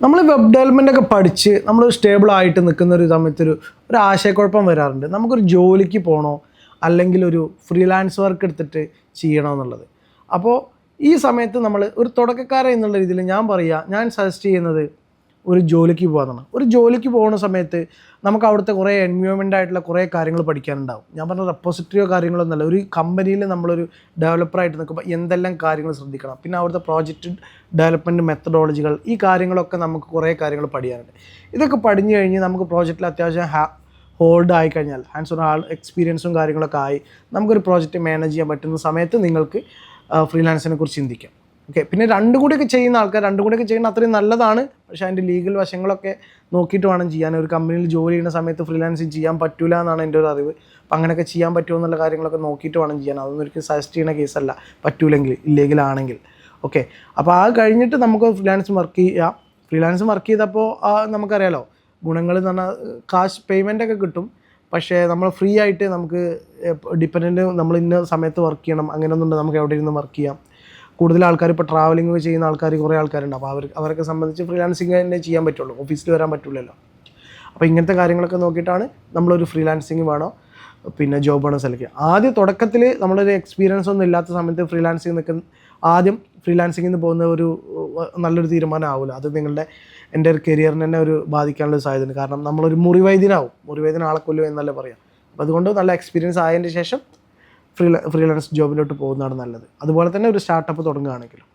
നമ്മൾ web development ഒക്കെ പഠിച്ച് നമ്മൾ സ്റ്റേബിൾ ആയിട്ട് നിൽക്കുന്ന ഒരു സമയത്തൊരു ആശയക്കുഴപ്പം വരാറുണ്ട്. നമുക്കൊരു ജോലിക്ക് പോകണോ അല്ലെങ്കിൽ ഒരു ഫ്രീലാൻസ് വർക്ക് എടുത്തിട്ട് ചെയ്യണോ എന്നുള്ളത്. അപ്പോൾ ഈ സമയത്ത് നമ്മൾ ഒരു തുടക്കക്കാരൻ എന്നുള്ള രീതിയിൽ ഞാൻ സജസ്റ്റ് ചെയ്യുന്നത് ഒരു ജോലിക്ക് പോകാമെന്നാണ്. ഒരു ജോലിക്ക് പോകുന്ന സമയത്ത് നമുക്ക് അവിടുത്തെ കുറേ എൻവയോൺമെൻ്റ് ആയിട്ടുള്ള കുറേ കാര്യങ്ങൾ പഠിക്കാനുണ്ടാവും. ഞാൻ പറഞ്ഞ റെപ്പോസിറ്ററിയോ കാര്യങ്ങളൊന്നുമല്ല. ഒരു കമ്പനിയിൽ നമ്മളൊരു ഡെവലപ്പറായിട്ട് നിൽക്കുമ്പോൾ എന്തെല്ലാം കാര്യങ്ങൾ ശ്രദ്ധിക്കണം, പിന്നെ അവിടുത്തെ പ്രോജക്റ്റ് ഡെവലപ്മെൻറ്റ് മെത്തഡോളജികൾ, ഈ കാര്യങ്ങളൊക്കെ നമുക്ക് കുറേ കാര്യങ്ങൾ പഠിക്കാനുണ്ട്. ഇതൊക്കെ പഠിഞ്ഞു കഴിഞ്ഞ് നമുക്ക് പ്രോജക്റ്റിൽ അത്യാവശ്യം ഹോൾഡ് ആയിക്കഴിഞ്ഞാൽ, ഹാൻഡ്സ് ഓൺ എക്സ്പീരിയൻസും കാര്യങ്ങളൊക്കെ ആയി നമുക്കൊരു പ്രോജക്റ്റ് മാനേജ് ചെയ്യാൻ പറ്റുന്ന സമയത്ത് നിങ്ങൾക്ക് ഫ്രീലാൻസിനെ കുറിച്ച് ചിന്തിക്കാം. ഓക്കെ, പിന്നെ രണ്ടും കൂടിയൊക്കെ ചെയ്യുന്ന ആൾക്കാർ ചെയ്യുന്ന അത്രയും നല്ലതാണ്. പക്ഷേ അതിൻ്റെ ലീഗൽ വശങ്ങളൊക്കെ നോക്കിയിട്ട് വേണം ചെയ്യാൻ. ഒരു കമ്പനിയിൽ ജോലി ചെയ്യുന്ന സമയത്ത് ഫ്രീലാൻസിങ് ചെയ്യാൻ പറ്റില്ല എന്നാണ് എൻ്റെ ഒരു അറിവ്. അപ്പം അങ്ങനെയൊക്കെ ചെയ്യാൻ പറ്റുമോ എന്നുള്ള കാര്യങ്ങളൊക്കെ നോക്കിയിട്ട് വേണം ചെയ്യാൻ. അതൊന്നും ഒരിക്കലും സജസ്റ്റ് ചെയ്യുന്ന കേസല്ല, പറ്റൂലെങ്കിൽ, ഇല്ലീഗലാണെങ്കിൽ. ഓക്കെ, അപ്പോൾ ആ കഴിഞ്ഞിട്ട് നമുക്ക് ഫ്രീലാൻസ് വർക്ക് ചെയ്യാം. ഫ്രീലാൻസ് വർക്ക് ചെയ്തപ്പോൾ നമുക്കറിയാലോ ഗുണങ്ങൾ എന്ന് പറഞ്ഞാൽ കാശ് പേയ്മെൻറ്റൊക്കെ കിട്ടും. പക്ഷേ നമ്മൾ ഫ്രീ ആയിട്ട് നമുക്ക് ഡിപ്പെൻഡൻ്റ് നമ്മൾ ഇന്ന സമയത്ത് വർക്ക് ചെയ്യണം അങ്ങനെയൊന്നുണ്ട്. നമുക്ക് എവിടെ ഇരുന്ന് വർക്ക് ചെയ്യാം. കൂടുതൽ ആൾക്കാർ ഇപ്പോൾ ട്രാവലിംഗ് ചെയ്യുന്ന ആൾക്കാർ കുറേ ആൾക്കാരുണ്ട്. അപ്പോൾ അവരൊക്കെ സംബന്ധിച്ച് ഫ്രീലാൻസിങ് തന്നെ ചെയ്യാൻ പറ്റുള്ളൂ, ഓഫീസിൽ വരാൻ പറ്റില്ലല്ലോ. അപ്പോൾ ഇങ്ങനത്തെ കാര്യങ്ങളൊക്കെ നോക്കിയിട്ടാണ് നമ്മളൊരു ഫ്രീലാൻസിങ് വേണോ പിന്നെ ജോബ് വേണോ സെലക്ട് ചെയ്യുക. ആദ്യം തുടക്കത്തിൽ നമ്മളൊരു എക്സ്പീരിയൻസ് ഒന്നും ഇല്ലാത്ത സമയത്ത് ആദ്യം ഫ്രീലാൻസിങ്ങിന് പോകുന്ന ഒരു നല്ലൊരു തീരുമാനം ആവില്ല. അത് എൻ്റെ ഒരു കരിയറിന് തന്നെ ഒരു ബാധിക്കാനുള്ള സാധ്യതയുണ്ട്. കാരണം നമ്മളൊരു മുറിവൈദ്യൻ ആളെ കൊല്ലും എന്നല്ലേ പറയാം. അപ്പോൾ അതുകൊണ്ട് നല്ല എക്സ്പീരിയൻസ് ആയതിന് ശേഷം ഫ്രീലാൻസ് ജോബിലോട്ട് പോകുന്നതാണ് നല്ലത്. അതുപോലെ തന്നെ ഒരു സ്റ്റാർട്ടപ്പ് തുടങ്ങുകയാണെങ്കിലും.